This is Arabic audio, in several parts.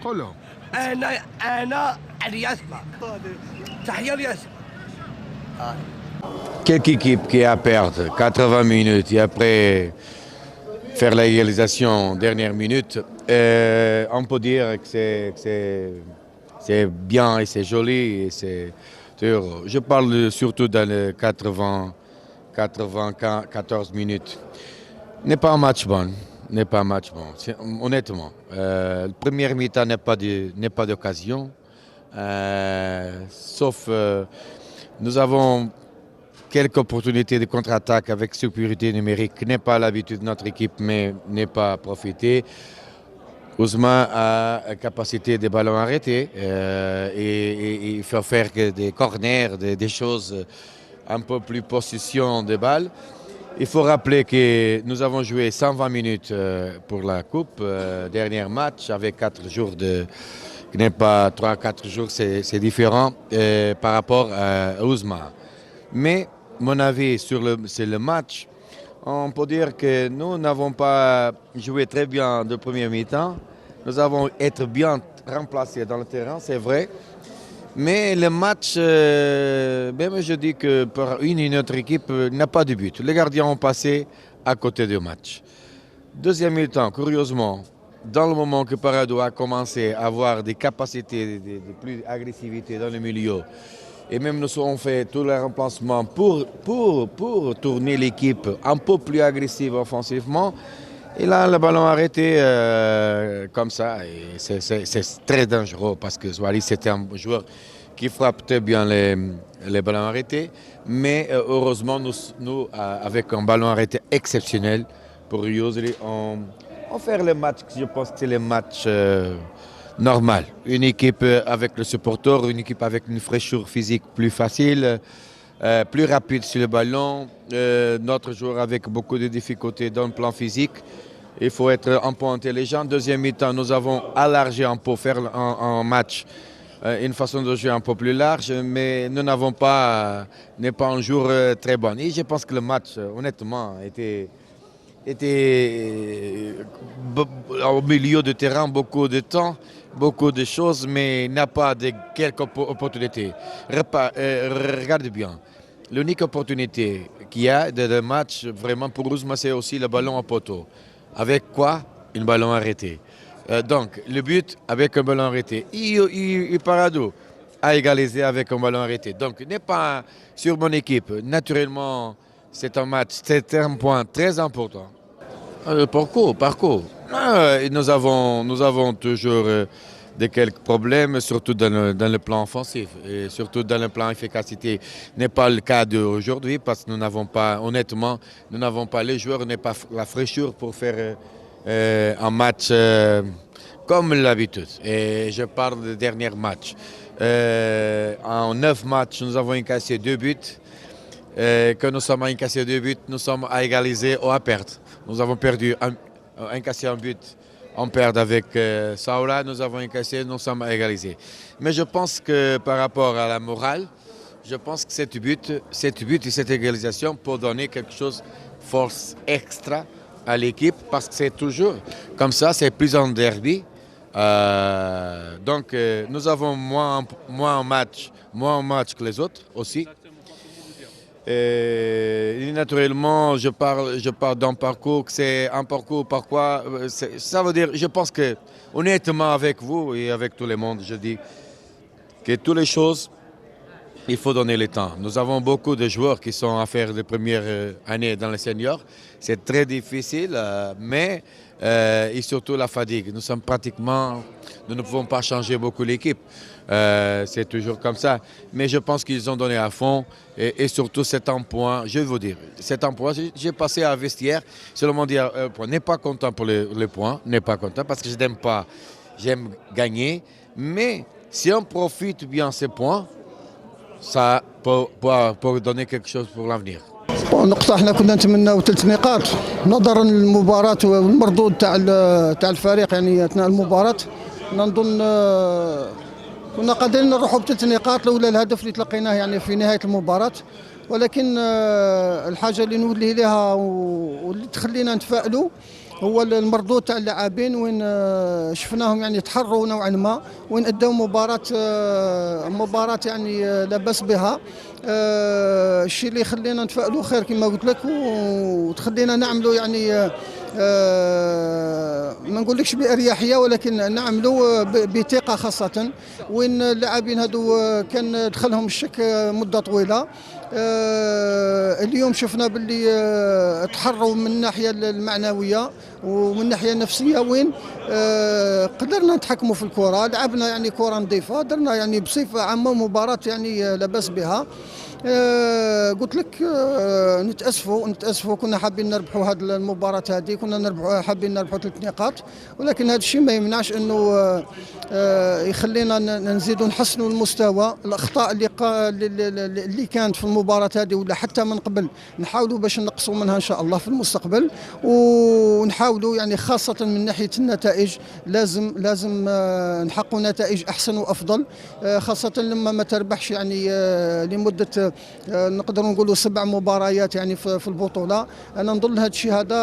قولهم. انا علي اسمع تحيه لي اسمع. Quelque équipe qui a perdu 80 minutes et après faire la égalisation dernière minute, on peut dire que c'est bien et c'est joli. Je parle surtout dans les 94 minutes. N'est pas un match bon. N'est pas un match bon, honnêtement. Le premier mi-temps n'est pas d'occasion. Sauf nous avons quelques opportunités de contre-attaque avec sécurité numérique. N'est pas l'habitude de notre équipe, mais n'est pas profité. Ousmane a la capacité des ballons arrêtés et il faut faire des corners, des choses un peu plus possession de balles. Il faut rappeler que nous avons joué 120 minutes pour la Coupe. Dernier match avec 4 jours de... Ce n'est pas 3-4 jours, c'est différent par rapport à Ousmane. Mais mon avis sur le match, on peut dire que nous n'avons pas joué très bien de premier mi-temps. Nous avons été bien remplacés dans le terrain, c'est vrai. Mais le match, même je dis que pour une autre équipe n'a pas de but. Les gardiens ont passé à côté du match. Deuxième mi-temps, curieusement, dans le moment que Parado a commencé à avoir des capacités de plus agressivité dans le milieu, et même nous avons fait tous les remplacements pour tourner l'équipe un peu plus agressive offensivement. Et là, le ballon arrêté comme ça, et c'est très dangereux parce que Zouali, c'était un joueur qui frappait bien les ballons arrêtés. Mais heureusement, nous, avec un ballon arrêté exceptionnel pour Riosli, on fait le match, je pense que c'est le match normal. Une équipe avec le supporter, une équipe avec une fraîcheur physique plus facile, plus rapide sur le ballon. Notre joueur avec beaucoup de difficultés dans le plan physique. Il faut être un peu intelligent. Deuxième mi-temps, nous avons élargi un peu, faire un match, une façon de jouer un peu plus large, mais nous n'avons pas, n'est pas un jour très bon. Et je pense que le match, honnêtement, était au milieu de terrain beaucoup de temps, beaucoup de choses, mais n'a pas de quelques opportunités. Regarde bien. L'unique opportunité qu'il y a de le match, vraiment pour Ouzma, c'est aussi le ballon à poteau. Avec quoi? Un ballon arrêté. Donc, le but avec un ballon arrêté. Et Parado a égalisé avec un ballon arrêté. Donc, n'est pas sur mon équipe. Naturellement, c'est un match, c'est un point très important. Parcours. Nous avons toujours quelques problèmes, surtout dans le plan offensif et surtout dans le plan efficacité. N'est pas le cas d'aujourd'hui parce que nous n'avons pas, honnêtement, nous n'avons pas les joueurs, n'est pas la fraîcheur pour faire un match comme l'habitude. Et je parle du dernier match. En 9 matchs, nous avons encaissé 2 buts. Que nous sommes encaissés 2 buts, nous sommes à égaliser ou à perdre. Nous avons perdu, encaissé un but. On perd avec Saoula, nous avons encaissé, nous sommes à égaliser. Mais je pense que par rapport à la morale, je pense que cette but et cette égalisation peut donner quelque chose, force extra à l'équipe, parce que c'est toujours comme ça, c'est plus un derby. Donc nous avons moins un match que les autres aussi. Et naturellement, je parle d'un parcours, c'est un parcours par quoi, ça veut dire, je pense que, honnêtement avec vous et avec tout le monde, je dis que toutes les choses, il faut donner le temps. Nous avons beaucoup de joueurs qui sont à faire les premières années dans les seniors. C'est très difficile, mais et surtout la fatigue. Nous ne pouvons pas changer beaucoup l'équipe. C'est toujours comme ça. Mais je pense qu'ils ont donné à fond. Et surtout, c'est un point, je vais vous dire, c'est un point. J'ai passé à vestiaire, seulement dire, n'est pas content pour les points, n'est pas content parce que je n'aime pas, j'aime gagner. Mais si on profite bien ces points, ça peut donner quelque chose pour l'avenir. نقطة احنا كنا نتمناو 3 نقاط نظرا للمباراة والمردود تاع الفريق يعني اثناء المباراة. نظن كنا قادرين نروحوا ب3 نقاط لولا الهدف اللي تلقيناه يعني في نهاية المباراة. ولكن الحاجة اللي نولي لها واللي تخلينا نتفائلوا هو المردود تاع اللاعبين، وين شفناهم يعني تحروا نوعا ما، وين اداو مباراة يعني لا باس بها. الشيء اللي يخلينا نتفائلوا خير كما قلت لك، وتخلينا نعملوا يعني ما نقولكش بأريحية، ولكن نعملوا بثقة، خاصة وين اللاعبين هذو كان دخلهم الشك مدة طويلة. اليوم شفنا باللي تحروا من الناحية المعنوية ومن الناحية النفسية، وين قدرنا نتحكموا في الكرة، لعبنا يعني كرة نظيفة، درنا يعني بصفة عامة مباراة يعني لا بأس بها. قلت لك نتأسفوا كنا حابين نربحوا هذه المباراة هذه، كنا حابين نربحوا 3 نقاط، ولكن هذا الشيء ما يمنعش انه يخلينا نزيدوا نحسنوا المستوى. الاخطاء اللي كانت في المباراة هذه ولا حتى من قبل نحاولوا باش نقصوا منها ان شاء الله في المستقبل، ونحاولوا يعني خاصة من ناحية النتائج لازم نحققوا نتائج احسن وافضل، خاصة لما ما تربحش يعني لمدة نقدروا نقولوا 7 مباريات يعني في البطوله. انا نظن هذا الشيء هذا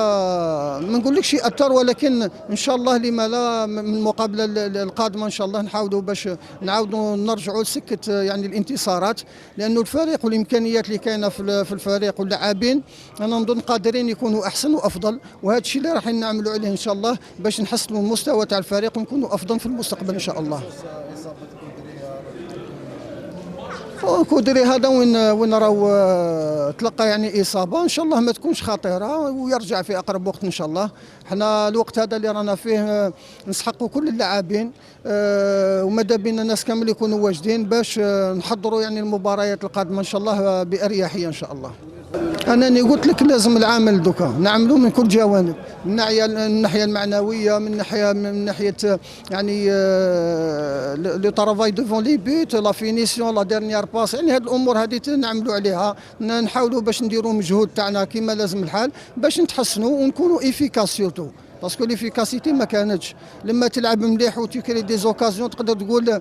ما نقولكش ياثر، ولكن ان شاء الله لما لا من المقابله القادمه ان شاء الله نحاولوا باش نعاودوا نرجعوا لسكه يعني الانتصارات، لانه الفريق والامكانيات اللي كاينه في الفريق واللاعبين انا نظن قادرين يكونوا احسن وافضل، وهذا الشيء اللي راح نعملوا عليه ان شاء الله باش نحسنوا المستوى تاع الفريق ونكونوا افضل في المستقبل ان شاء الله. كودري هذا وين راهو تلقى يعني اصابه ان شاء الله ما تكونش خطيره ويرجع في اقرب وقت ان شاء الله. احنا الوقت هذا اللي رانا فيه نسحقوا كل اللاعبين وماذا بينا الناس كامل يكونوا واجدين باش نحضروا يعني المباريات القادمه ان شاء الله باريحيه ان شاء الله. أنني قلت لك لازم العمل دوكا نعملوا من كل جوانب، من الناحية المعنوية، من ناحية يعني لو طرافاي ديفون لي بيت، لا فينيسيون، لا ديرنيير باس، يعني هذه الأمور هذه نعملوا عليها، نحاولوا باش نديروا مجهود تاعنا كما لازم الحال باش نتحسنوا ونكونوا إيفيكاس سيرتو. باسكو ليفيكاسيتي ما كانتش، لما تلعب مليح وتكري دي زوكازيون تقدر تقول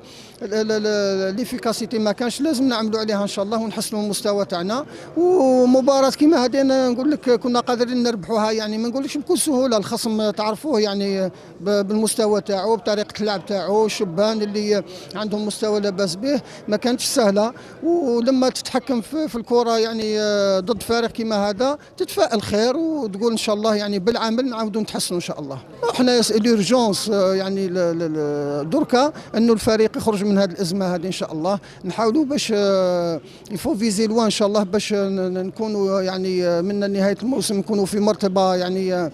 ليفيكاسيتي ما كانش. لازم نعملوا عليها ان شاء الله ونحسنوا المستوى تاعنا. ومباراه كيما هذه نقول لك كنا قادرين نربحوها، يعني ما نقولكش بكل سهوله، الخصم تعرفوه يعني بالمستوى تاعو بطريقه اللعب تاعو، الشبان اللي عندهم مستوى لا باس به، ما كانتش سهله. ولما تتحكم في الكره يعني ضد فريق كيما هذا تتفائل خير وتقول ان شاء الله يعني بالعمل نعاودوا نتحسنوا ان شاء الله. احنا لورجونس يعني دركا انه الفريق يخرج من هذه الازمه هذه ان شاء الله. نحاولوا باش يفو فيزي لوان ان شاء الله باش نكونوا يعني من نهايه الموسم نكونوا في مرتبه يعني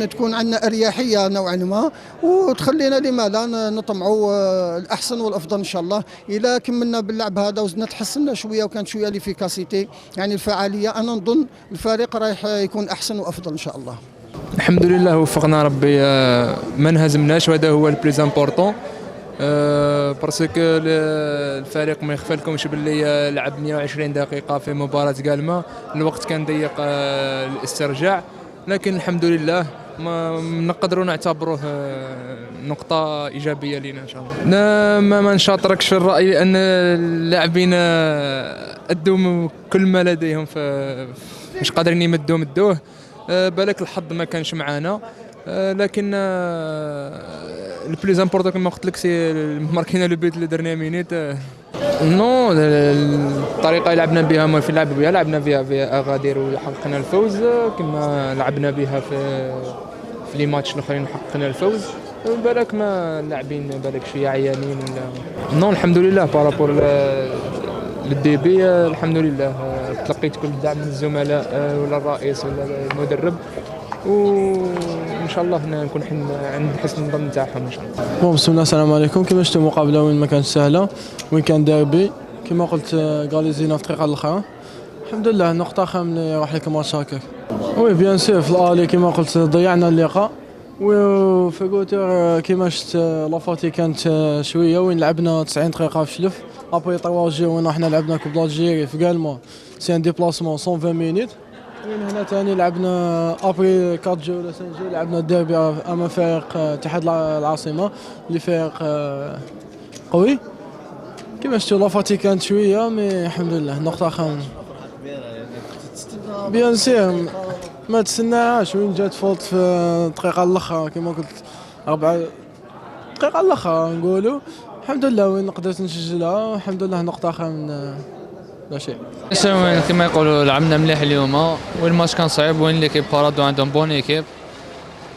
تكون عندنا اريحيه نوعا ما، وتخلينا لما لا نطمعوا الاحسن والافضل ان شاء الله. اذا كملنا باللعب هذا وزدنا تحسنا شويه وكانت شويه ليفيكاسيتي يعني الفعاليه، انا نظن الفريق رايح يكون احسن وافضل ان شاء الله. الحمد لله وفقنا ربي، ما انهزمناش وهذا هو البليز امبورطون. باسكو الفريق ما يخفى لكمش باللي لعب 120 دقيقه في مباراه قالمه، الوقت كان ضيق الاسترجاع، لكن الحمد لله ما نقدروا نعتبروه نقطه ايجابيه لنا ان شاء الله. ما نشاطركش في الراي لان اللاعبين ادوا كل ما لديهم مش قادرين يمدوه. بالك الحظ ما كانش معانا، لكن البليز امبورطون كما قلت لك سي ماركينا لو بيت لو ديرني مينيت. نو الطريقه اللي لعبنا بها ما في لعب بها لعبنا بها في اغادير وحققنا الفوز، كما لعبنا بها في لي ماتش الاخرين وحققنا الفوز. بالك ما اللاعبين بالك شويه عيانين ولا نو. الحمد لله بارابور للديبي الحمد لله تلقيت كل الدعم من الزملاء ولا الرئيس ولا المدرب، وان شاء الله نكون عند حسن الظن تاعهم ان شاء الله. بسم الله السلام عليكم. كما شفتوا مقابله وين ما كانت سهله، وين كان ديربي كما قلت غاليزينا في الدقيقه الاخرى. الحمد لله نقطه خامله راح لك ماتش هكاك. وي بيان سور في الالي كما قلت ضيعنا اللقاء، وفي كوتور كما شفت لافاتي كانت شويه وين لعبنا 90 دقيقه في شلف. ابري 3 جي وين احنا لعبنا كوب الجيري في قالما سي ان ديبلاسمون 120 مينيت. وين هنا ثاني لعبنا ابري 4 جو ولا 5 جو لعبنا الديربي امام فريق اتحاد العاصمه اللي فريق قوي. كما شفتوا لافاتي كانت شويه مي الحمد لله نقطه خامسه. بيان سير ما تسناهاش وين جات فولت في الدقيقه الاخرى كما قلت 4 دقائق الاخرى نقولوا. الحمد لله وين قدرت نسجلها الحمد لله نقطه خامسه لا شيء. كما يقولوا لعبنا مليح اليوم، والماتش كان صعيب وين ليكيب بارادو عندهم بون ايكيب،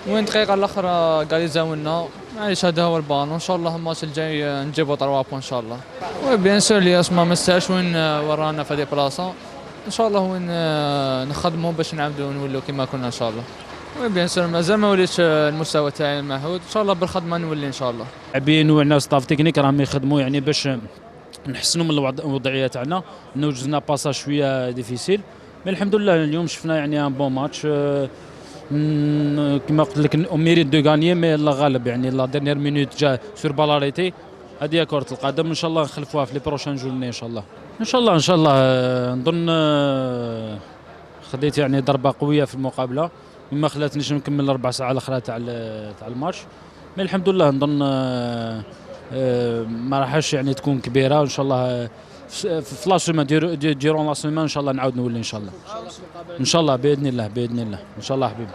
وين الدقيقه الاخرى قال يزاولنا معليش هذا هو البان، وان شاء الله الماتش الجاي نجيبوا 3 بوان ان شاء الله. وبيان سور الياس ما مساش وين ورانا في هذه بلاصه، ان شاء الله وين نخدموا باش نعاودوا نولوا كما كنا ان شاء الله. وبيان سور مازال ما وليتش المستوى تاعي المعهود، ان شاء الله بالخدمه نولي ان شاء الله. لاعبين وعندنا ستاف تكنيك راهم يخدموا يعني باش نحسنوا من الوضعيه تاعنا. نوجزنا باسا شويه ديفيسيل، مي الحمد لله اليوم شفنا يعني ان بون ماتش كما قلت لك ميريت دو غانيي مي الله غالب يعني لا ديرنيير مينوت جا سور بالاريتي. هذه كره القدم ان شاء الله نخلفوها في لي بروشان جورني ان شاء الله. ان شاء الله نظن خديت يعني ضربه قويه في المقابله مما خلاتنيش نكمل 4 ساعات الاخرى تاع الماتش، مي الحمد لله نظن ما راحش يعني تكون كبيره، وان شاء الله في لا سيمان ديرون لا سيمان ان شاء الله نعاود نولي ان شاء الله. ان شاء الله باذن الله باذن الله ان شاء الله حبيبي.